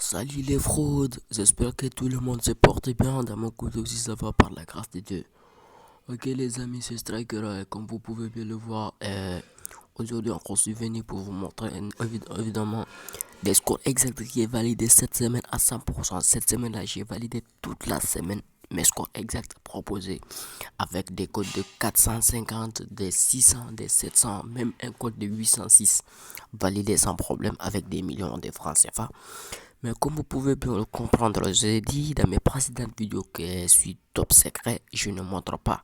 Salut les fraudes, j'espère que tout le monde se porte bien. Dans mon côté aussi, ça va par la grâce de Dieu. Ok les amis, c'est Striker et comme vous pouvez bien le voir, aujourd'hui encore je suis venu pour vous montrer évidemment des scores exacts qui est validé cette semaine à 100%. Cette semaine-là, j'ai validé toute la semaine mes scores exacts proposés avec des codes de 450, des 600, des 700, même un code de 806 validé sans problème avec des millions de francs CFA. Mais comme vous pouvez bien le comprendre, j'ai dit dans mes précédentes vidéos que je suis top secret, je ne montre pas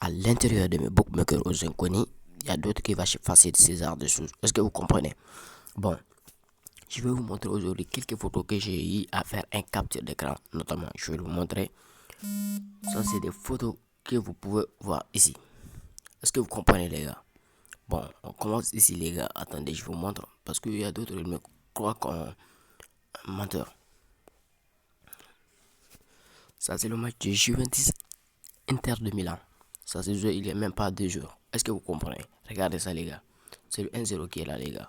à l'intérieur de mes bookmakers aux inconnus. Il y a d'autres qui vont faire ces arts de choses. Est-ce que vous comprenez? Bon, je vais vous montrer aujourd'hui quelques photos que j'ai eu à faire un capture d'écran. Notamment, je vais vous montrer. Ça, c'est des photos que vous pouvez voir ici. Est-ce que vous comprenez, les gars? Bon, on commence ici, les gars. Attendez, je vous montre. Parce qu'il y a d'autres qui me croient qu'on menteur. Ça, c'est le match de Juventus Inter de Milan. Ça, c'est joué il n'y a même pas 2 jours. Est-ce que vous comprenez? Regardez ça, les gars. C'est le 1-0 qui est là, les gars.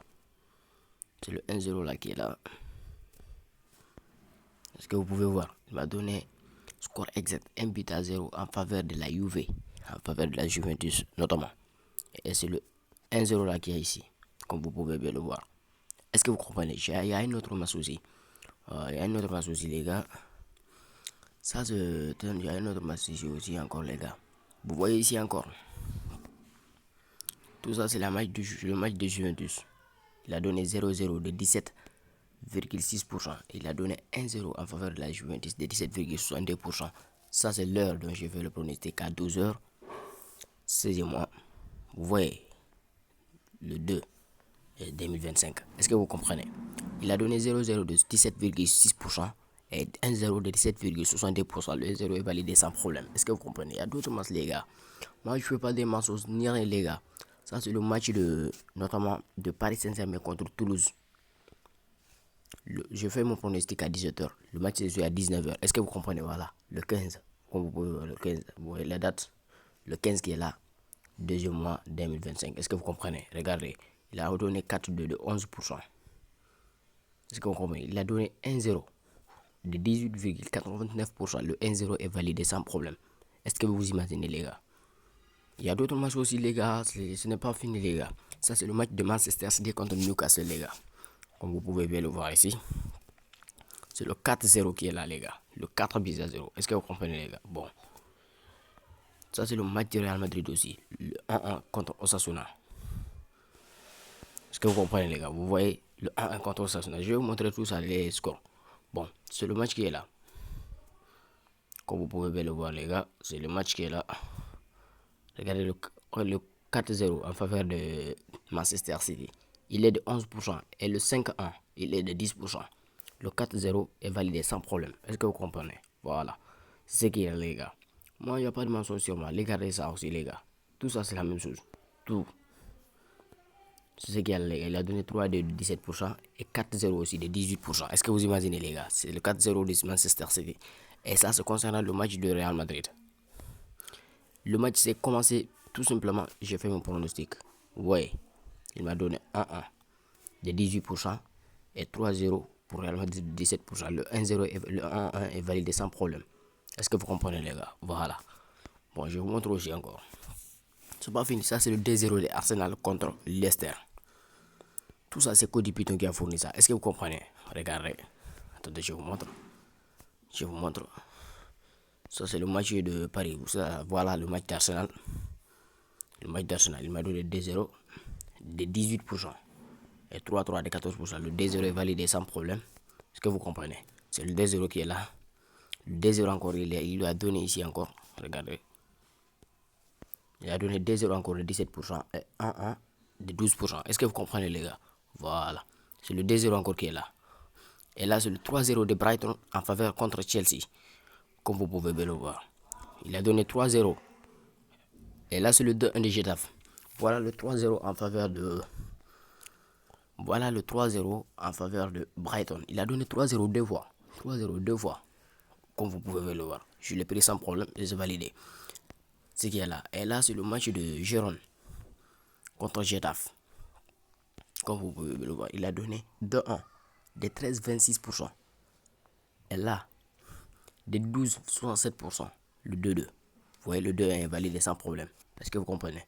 C'est le 1-0 là qui est là. Est-ce que vous pouvez voir? Il m'a donné score exact 1 but à 0 en faveur de la Juve. En faveur de la Juventus, notamment. Et c'est le 1-0 là qui est ici. Comme vous pouvez bien le voir. Est-ce que vous comprenez? Il y a une autre masse aussi. Il y a une autre masse aussi, les gars. Ça, il y a une autre masse ici aussi encore, les gars. Vous voyez ici encore. Tout ça, c'est le match de Juventus. Il a donné 0-0 de 17,6%. Il a donné 1-0 en faveur de la Juventus de 17,62%. Ça, c'est l'heure dont je vais le pronostic à 12h. 16 mois. Vous voyez, le 2 2025. Est-ce que vous comprenez? Il a donné 0-0 de 17,6% et 1-0 de 17,62%. Le 0 est validé sans problème. Est-ce que vous comprenez? Il y a d'autres matchs, les gars. Moi, je ne fais pas des mensonges ni rien, les gars. Ça, c'est le match notamment de Paris Saint-Germain contre Toulouse. Je fais mon pronostic à 17h. Le match est joué à 19h. Est-ce que vous comprenez? Voilà, le 15. Comme vous pouvez voir, le 15. Vous voyez la date. Le 15 qui est là. Deuxième mois 2025. Est-ce que vous comprenez? Regardez. Il a redonné 4-2 de 11%. Est-ce que vous comprenez? Il a donné 1-0 de 18,89%. Le 1-0 est validé sans problème. Est-ce que vous imaginez, les gars? Il y a d'autres matchs aussi, les gars. Ce n'est pas fini, les gars. Ça, c'est le match de Manchester City contre Newcastle, les gars. Comme vous pouvez bien le voir ici. C'est le 4-0 qui est là, les gars. Le 4-0. Est-ce que vous comprenez, les gars? Bon. Ça, c'est le match du Real Madrid aussi. Le 1-1 contre Osasuna. Est-ce que vous comprenez, les gars? Vous voyez le 1-1 contre Osasuna. Je vais vous montrer tout ça, les scores. Bon, c'est le match qui est là. Comme vous pouvez bien le voir, les gars. C'est le match qui est là. Regardez le 4-0 en faveur de Manchester City. Il est de 11% et le 5-1, il est de 10%. Le 4-0 est validé sans problème. Est-ce que vous comprenez? Voilà. C'est ce qu'il y a, les gars. Moi, il n'y a pas de mensonge sur moi. Regardez ça aussi, les gars. Tout ça, c'est la même chose. Tout. C'est ce qu'il y a, les gars. Il a donné 3 de 17% et 4-0 aussi de 18%. Est-ce que vous imaginez, les gars? C'est le 4-0 de Manchester City. Et ça, c'est concernant le match de Real Madrid. Le match s'est commencé tout simplement. J'ai fait mon pronostic. Ouais, il m'a donné 1-1 de 18% et 3-0 pour Real Madrid de 17%. Le 1-0 et le 1-1 est validé sans problème. Est-ce que vous comprenez, les gars? Voilà. Bon, je vous montre aussi encore. C'est pas fini. Ça, c'est le 2-0 de Arsenal contre Leicester. Tout ça, c'est Cody Python qui a fourni ça. Est-ce que vous comprenez? Regardez. Attendez, je vous montre. Je vous montre. Ça, c'est le match de Paris. Voilà le match d'Arsenal. Le match d'Arsenal, il m'a donné 2-0 de 18% et 3-3 de 14%. Le 2-0 est validé sans problème. Est-ce que vous comprenez? C'est le 2-0 qui est là. Le 2-0 encore, il lui a donné ici encore. Regardez. Il a donné 2-0 encore de 17% et 1-1 de 12%. Est-ce que vous comprenez, les gars? Voilà. C'est le 2-0 encore qui est là. Et là, c'est le 3-0 de Brighton en faveur contre Chelsea. Comme vous pouvez bien le voir. Il a donné 3-0. Et là, c'est le 2-1 de Getafe. Voilà le 3-0 en faveur de. Voilà le 3-0 en faveur de Brighton. Il a donné 3-0 deux fois. 3-0 deux fois. Comme vous pouvez le voir. Je l'ai pris sans problème et j'ai validé. Ce qui est là. Et là, c'est le match de Gérone contre Getafe. Comme vous pouvez le voir. Il a donné 2-1 des 13,26%. Et là, des 12,67%. Le 2-2. Vous voyez, le 2 est invalidé sans problème. Est-ce que vous comprenez?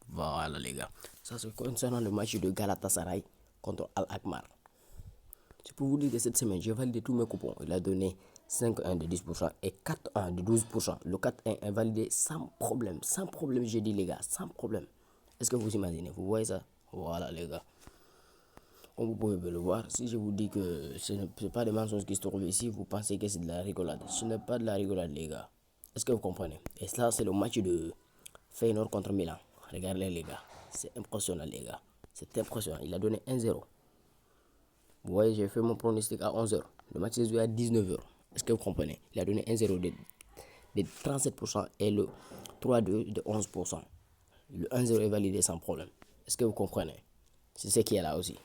Voilà, les gars. Ça, c'est concernant le match de Galatasaray contre Al-Akmar. C'est pour vous dire que cette semaine, j'ai validé tous mes coupons. Il a donné 5-1 de 10% et 4-1 de 12%. Le 4-1 est validé sans problème. Sans problème, j'ai dit, les gars. Sans problème. Est-ce que vous imaginez? Vous voyez ça? Voilà, les gars. Comme vous pouvez le voir, si je vous dis que ce n'est pas des mensonges qui se trouvent ici, vous pensez que c'est de la rigolade. Ce n'est pas de la rigolade, les gars. Est-ce que vous comprenez? Et ça, c'est le match de Feyenoord contre Milan. Regardez, les gars. C'est impressionnant, les gars. C'est impressionnant. Il a donné 1-0. Vous voyez, j'ai fait mon pronostic à 11h. Le match s'est joué à 19h. Est-ce que vous comprenez? Il a donné 1-0 de 37% et le 3-2 de 11%. Le 1-0 est validé sans problème. Est-ce que vous comprenez? C'est ce qui est là aussi.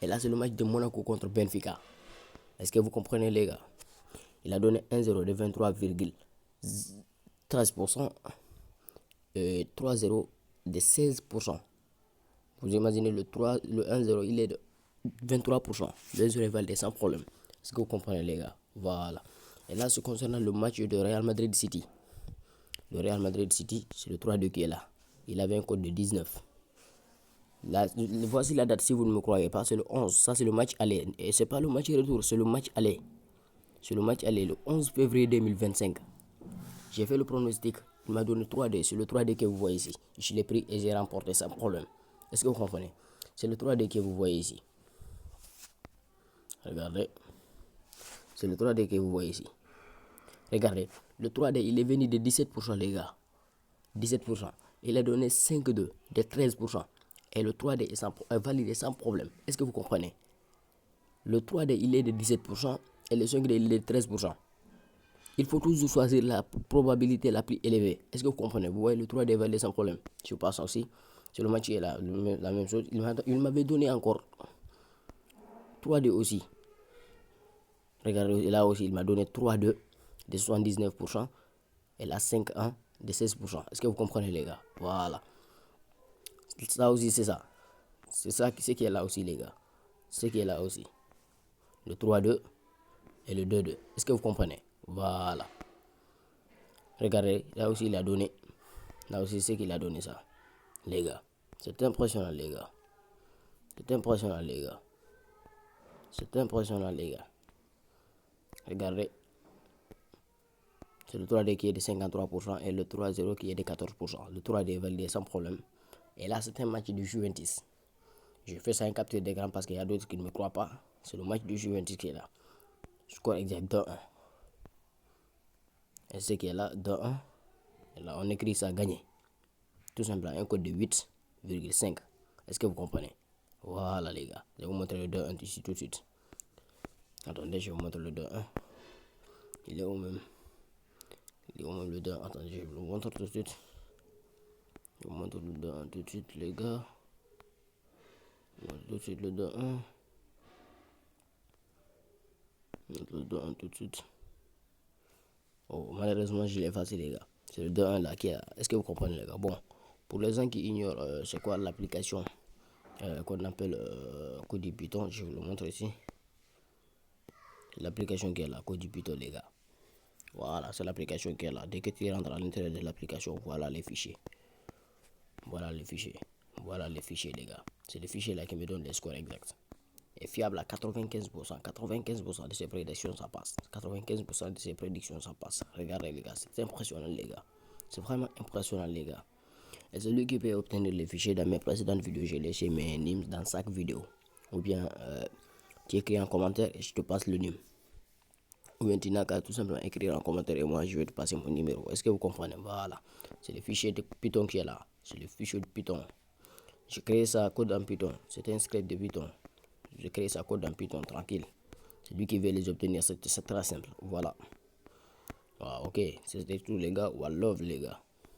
Et là, c'est le match de Monaco contre Benfica. Est-ce que vous comprenez, les gars? Il a donné 1-0 de 23,13% et 3-0 de 16%. Vous imaginez le 1-0, il est de 23%. Le 1-0 est validé sans problème. Est-ce que vous comprenez, les gars? Voilà. Et là, ce concernant le match de Real Madrid City. Le Real Madrid City, c'est le 3-2 qui est là. Il avait un code de 19. Là, voici la date si vous ne me croyez pas, c'est le 11. Ça, c'est le match aller. Et c'est pas le match retour, c'est le match aller. C'est le match aller, le 11 février 2025. J'ai fait le pronostic. Il m'a donné 3D. C'est le 3D que vous voyez ici. Je l'ai pris et j'ai remporté sans problème. Est-ce que vous comprenez? C'est le 3D que vous voyez ici. Regardez. C'est le 3D que vous voyez ici. Regardez. Le 3D, il est venu de 17%, les gars. 17%. Il a donné 5,2 de 13%. Et le 3D est validé sans problème. Est-ce que vous comprenez? Le 3D, il est de 17% et le 5D, il est de 13%. Il faut toujours choisir la probabilité la plus élevée. Est-ce que vous comprenez? Vous voyez, le 3D est validé sans problème. Je passe aussi. C'est le match qui est là. La même chose. Il m'avait donné encore 3D aussi. Regardez, là aussi, il m'a donné 3-2 de 79% et là 5-1 de 16%. Est-ce que vous comprenez, les gars? Voilà. Ça aussi, c'est ça. C'est ça ce qui est là aussi, les gars. Ce qui est là aussi. Le 3-2 et le 2-2. Est-ce que vous comprenez? Voilà. Regardez, là aussi, il a donné. Là aussi, c'est qu'il a donné ça. Les gars. C'est impressionnant, les gars. C'est impressionnant, les gars. C'est impressionnant, les gars. Regardez. C'est le 3D qui est de 53% et le 3-0 qui est de 14%. Le 3D est validé sans problème. Et là, c'est un match du Juventus. Je fais ça en capture d'écran parce qu'il y a d'autres qui ne me croient pas. C'est le match du Juventus qui est là. Score exact 2-1. Et ce qui est là, 2-1. Et là, on écrit ça gagné. Tout simplement, un code de 8,5. Est-ce que vous comprenez? Voilà, les gars. Je vais vous montrer le 2-1 ici tout de suite. Attendez, je vais vous montrer le 2-1. Il est où même? Il est où même le 2-1? Attendez, je vous montre tout de suite. Je vous montre le 2-1 tout de suite, les gars. Je vous montre tout de suite le 2-1. Le 2-1 tout de suite. Oh, malheureusement, je l'ai effacé, les gars. C'est le 2-1 là qui est là. Est-ce que vous comprenez, les gars? Bon, pour les gens qui ignorent c'est quoi l'application qu'on appelle Cody Python, je vous le montre ici. L'application qui est là, Cody Python, les gars. Voilà, c'est l'application qui est là. Dès que tu rentres à l'intérieur de l'application, voilà les fichiers. Voilà les fichiers. Voilà les fichiers, les gars. C'est les fichiers là qui me donnent les scores exacts. Et fiable à 95%. 95% de ces prédictions, ça passe. 95% de ces prédictions, ça passe. Regardez, les gars. C'est impressionnant, les gars. C'est vraiment impressionnant, les gars. Et celui qui peut obtenir les fichiers dans mes précédentes vidéos, j'ai laissé mes NIMs dans chaque vidéo. Ou bien, tu écris en commentaire et je te passe le NIM. Ou bien, tu n'as qu'à tout simplement écrire en commentaire et moi, je vais te passer mon numéro. Est-ce que vous comprenez? Voilà. C'est le fichier de Python qui est là. C'est le fichier de Python. J'ai créé ça code en Python. C'est un script de Python. J'ai créé ça code en Python, tranquille. C'est lui qui veut les obtenir. C'est très simple. Voilà. Ah, ok. C'était tout, les gars. One love, les gars.